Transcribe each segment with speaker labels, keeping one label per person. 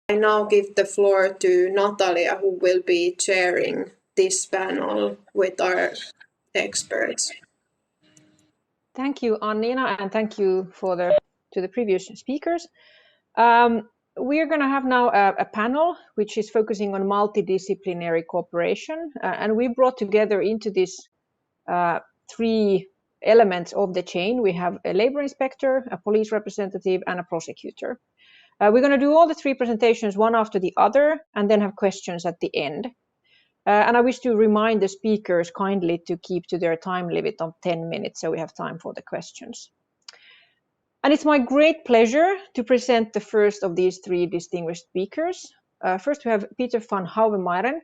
Speaker 1: I now give the floor to Natalia, who will be chairing this panel with our experts.
Speaker 2: Thank you, Annina, and thank you to the previous speakers. We're going to have now a panel which is focusing on multidisciplinary cooperation, and we brought together into this three elements of the chain. We have a labor inspector, a police representative, and a prosecutor. We're going to do all the three presentations one after the other, and then have questions at the end. And I wish to remind the speakers kindly to keep to their time limit of 10 minutes, so we have time for the questions. And it's my great pleasure to present the first of these three distinguished speakers. First, we have Peter Van Hauwermeiren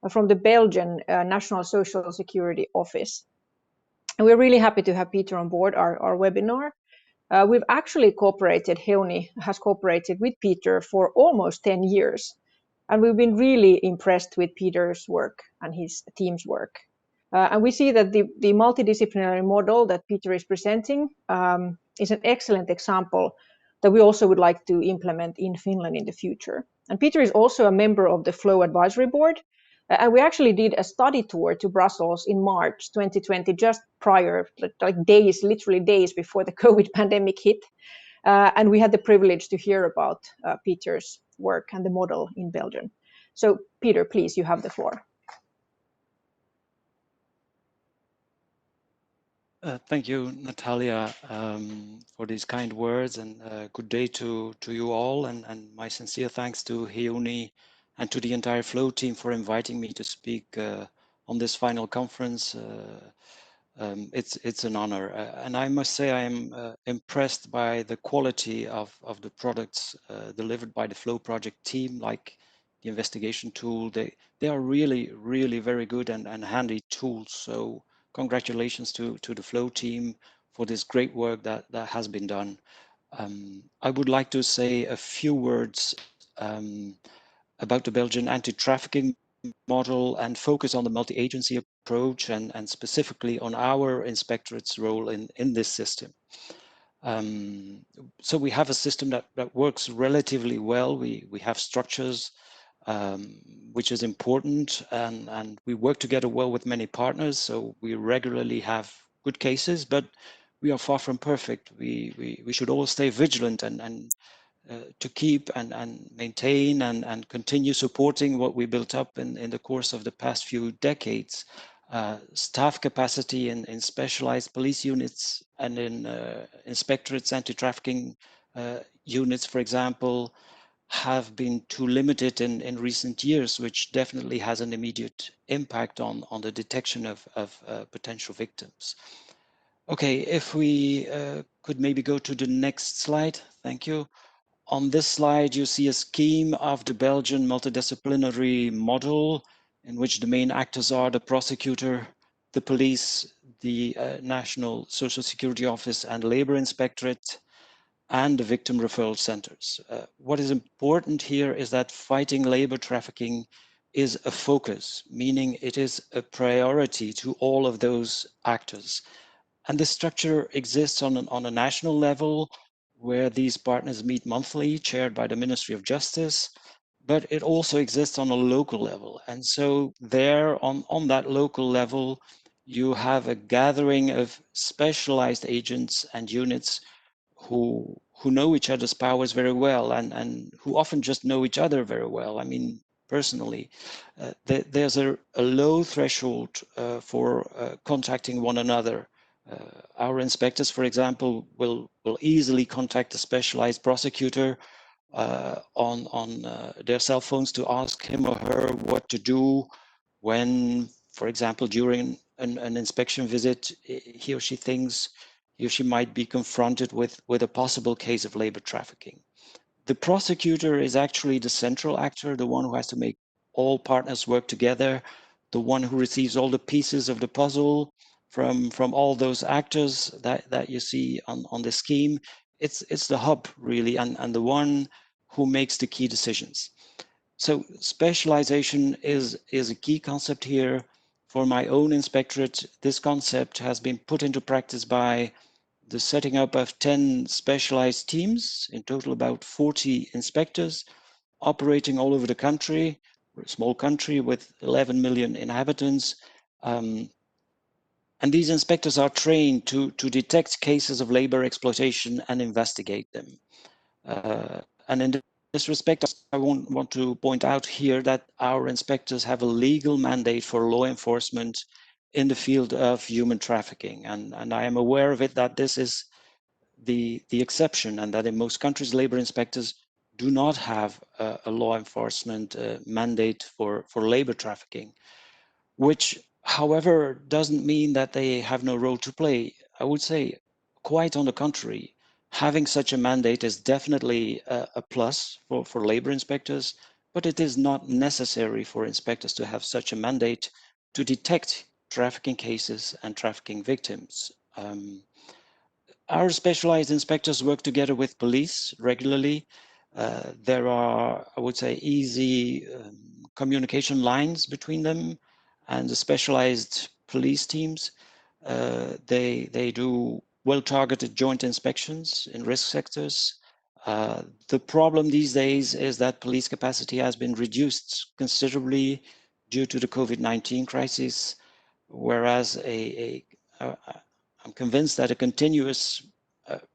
Speaker 2: from the Belgian National Social Security Office. And we're really happy to have Peter on board our webinar. We've actually cooperated, Heuni has cooperated with Peter for almost 10 years. And we've been really impressed with Peter's work and his team's work. And we see that the multidisciplinary model that Peter is presenting is an excellent example that we also would like to implement in Finland in the future. And Peter is also a member of the Flow Advisory Board. And we actually did a study tour to Brussels in March 2020, just prior, like days, literally days before the COVID pandemic hit. And we had the privilege to hear about Peter's work and the model in Belgium. So Peter, please, you have the floor.
Speaker 3: Thank you, Natalia, for these kind words, and good day to you all, and my sincere thanks to Heuni and to the entire Flow team for inviting me to speak on this final conference. It's an honor, and I must say I am impressed by the quality of the products delivered by the Flow project team, like the investigation tool. They are really very good and handy tools. So congratulations to the Flow team for this great work that has been done. I would like to say a few words about the Belgian anti-trafficking model and focus on the multi-agency approach and specifically on our inspectorate's role in this system. So we have a system that works relatively well. We have structures, which is important, and we work together well with many partners, so we regularly have good cases, but we are far from perfect. We should always stay vigilant and to keep and maintain and continue supporting what we built up in the course of the past few decades. Staff capacity in specialized police units and in inspectorates, anti-trafficking units, for example, have been too limited in recent years, which definitely has an immediate impact on the detection of potential victims. Okay, if we could maybe go to the next slide. Thank you. On this slide, you see a scheme of the Belgian multidisciplinary model in which the main actors are the prosecutor, the police, the National Social Security Office and Labor Inspectorate, and the victim referral centers. What is important here is that fighting labor trafficking is a focus, meaning it is a priority to all of those actors. And this structure exists on a national level, where these partners meet monthly, chaired by the Ministry of Justice, but it also exists on a local level. And so there on that local level, you have a gathering of specialized agents and units who know each other's powers very well and who often just know each other very well. I mean, personally, there's a low threshold for contacting one another. Our inspectors, for example, will easily contact a specialized prosecutor on their cell phones to ask him or her what to do when, for example, during an inspection visit, he or she thinks he or she might be confronted with a possible case of labor trafficking. The prosecutor is actually the central actor, the one who has to make all partners work together, the one who receives all the pieces of the puzzle from all those actors that you see on the scheme. It's the hub, really, and the one who makes the key decisions. So specialization is a key concept here. For my own inspectorate, this concept has been put into practice by the setting up of 10 specialized teams, in total about 40 inspectors, operating all over the country. We're a small country with 11 million inhabitants. And these inspectors are trained to detect cases of labor exploitation and investigate them. And in this respect, I want to point out here that our inspectors have a legal mandate for law enforcement in the field of human trafficking. And I am aware of it, that this is the exception, and that in most countries, labor inspectors do not have a law enforcement mandate for labor trafficking, which, however, doesn't mean that they have no role to play. I would say quite on the contrary. Having such a mandate is definitely a plus for labor inspectors, but it is not necessary for inspectors to have such a mandate to detect trafficking cases and trafficking victims. Our specialized inspectors work together with police regularly. There are, I would say, easy communication lines between them and the specialized police teams. They do well-targeted joint inspections in risk sectors. The problem these days is that police capacity has been reduced considerably due to the COVID-19 crisis, whereas I'm convinced that a continuous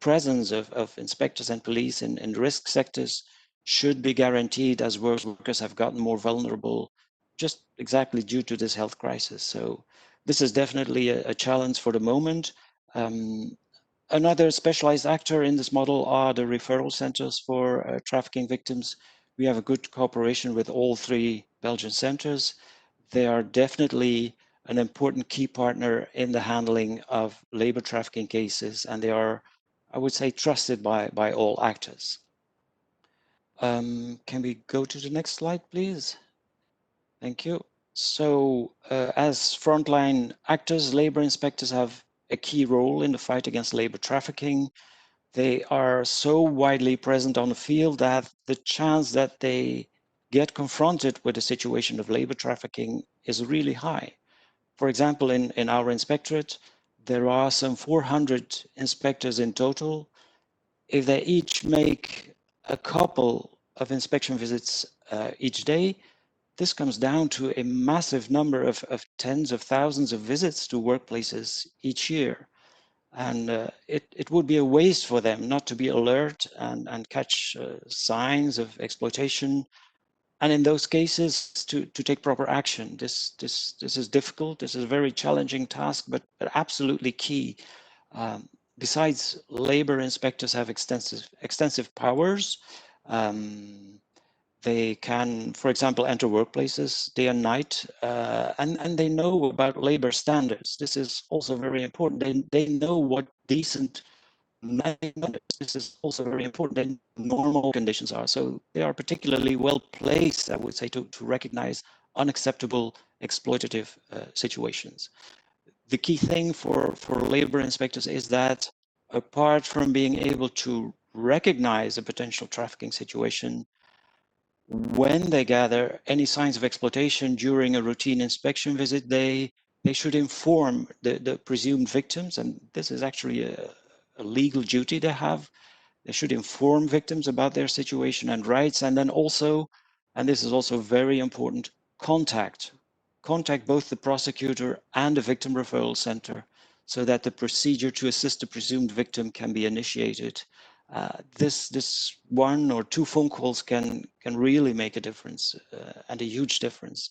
Speaker 3: presence of inspectors and police in risk sectors should be guaranteed, as workers have gotten more vulnerable just exactly due to this health crisis. So this is definitely a challenge for the moment. Another specialized actor in this model are the referral centers for trafficking victims. We have a good cooperation with all 3 Belgian centers. They are definitely an important key partner in the handling of labor trafficking cases, and they are, I would say, trusted by all actors. Can we go to the next slide, please? Thank you. So as frontline actors, labor inspectors have a key role in the fight against labor trafficking. They are so widely present on the field that the chance that they get confronted with a situation of labor trafficking is really high. For example, in our inspectorate, there are some 400 inspectors in total. If they each make a couple of inspection visits each day, this comes down to a massive number of tens of thousands of visits to workplaces each year. And it would be a waste for them not to be alert and catch signs of exploitation, and in those cases to take proper action. This is difficult. This is a very challenging task, but absolutely key. Besides, labor inspectors have extensive powers. They can, for example, enter workplaces day and night, and they know about labor standards. This is also very important. They know what decent, this is also very important, and normal conditions are. So they are particularly well placed, I would say, to recognize unacceptable exploitative situations. The key thing for labor inspectors is that apart from being able to recognize a potential trafficking situation, when they gather any signs of exploitation during a routine inspection visit, they should inform the presumed victims, and this is actually a legal duty they have. They should inform victims about their situation and rights, and then also, and this is also very important, contact both the prosecutor and the victim referral center so that the procedure to assist the presumed victim can be initiated. This 1 or 2 phone calls can really make a difference, and a huge difference.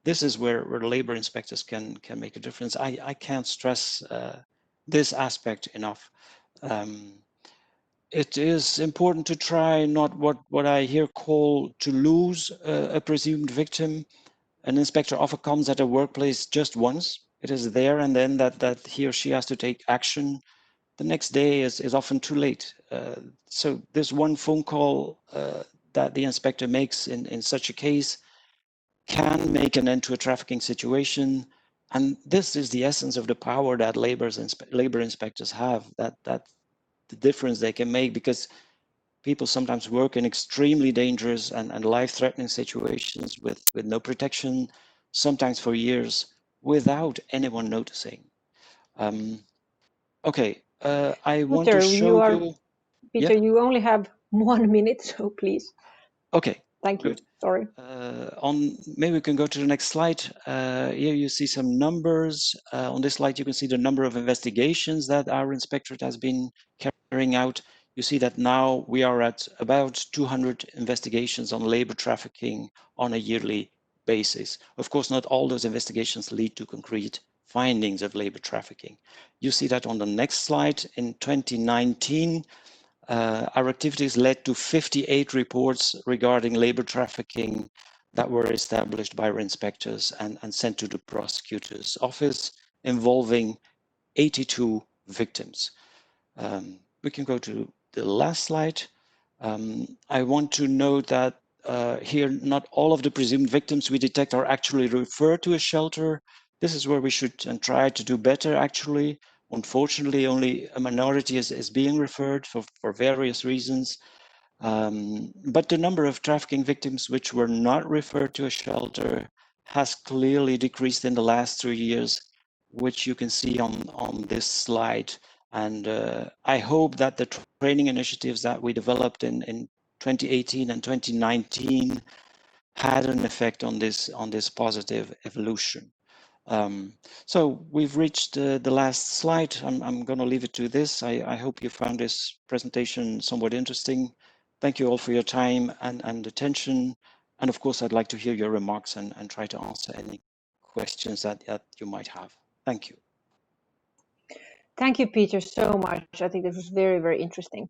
Speaker 3: This is where labor inspectors can make a difference. I can't stress this aspect enough. It is important to try not what I here call to lose a presumed victim. An inspector often comes at a workplace just once. It is there and then that he or she has to take action. The next day is often too late. So this one phone call that the inspector makes in such a case can make an end to a trafficking situation. And this is the essence of the power that labor inspectors have, that the difference they can make, because people sometimes work in extremely dangerous and life-threatening situations with no protection, sometimes for years, without anyone noticing. Okay, I want to show you.
Speaker 2: Peter, you only have 1 minute, so please.
Speaker 3: Okay,
Speaker 2: Thank you.
Speaker 3: Good.
Speaker 2: Sorry.
Speaker 3: Maybe we can go to the next slide. Here you see some numbers. On this slide, you can see the number of investigations that our inspectorate has been carrying out. You see that now we are at about 200 investigations on labor trafficking on a yearly basis. Of course, not all those investigations lead to concrete findings of labor trafficking. You see that on the next slide. In 2019, our activities led to 58 reports regarding labor trafficking that were established by our inspectors and sent to the prosecutor's office, involving 82 victims. We can go to the last slide. I want to note that here, not all of the presumed victims we detect are actually referred to a shelter. This is where we should and try to do better, actually. Unfortunately, only a minority is being referred for various reasons. But the number of trafficking victims which were not referred to a shelter has clearly decreased in the last 3 years, which you can see on this slide. And I hope that the training initiatives that we developed in 2018 and 2019 had an effect on this positive evolution. So we've reached the last slide. I'm going to leave it to this. I hope you found this presentation somewhat interesting. Thank you all for your time and attention. And of course, I'd like to hear your remarks and try to answer any questions that you might have. Thank you.
Speaker 2: Thank you, Peter, so much. I think this was very, very interesting.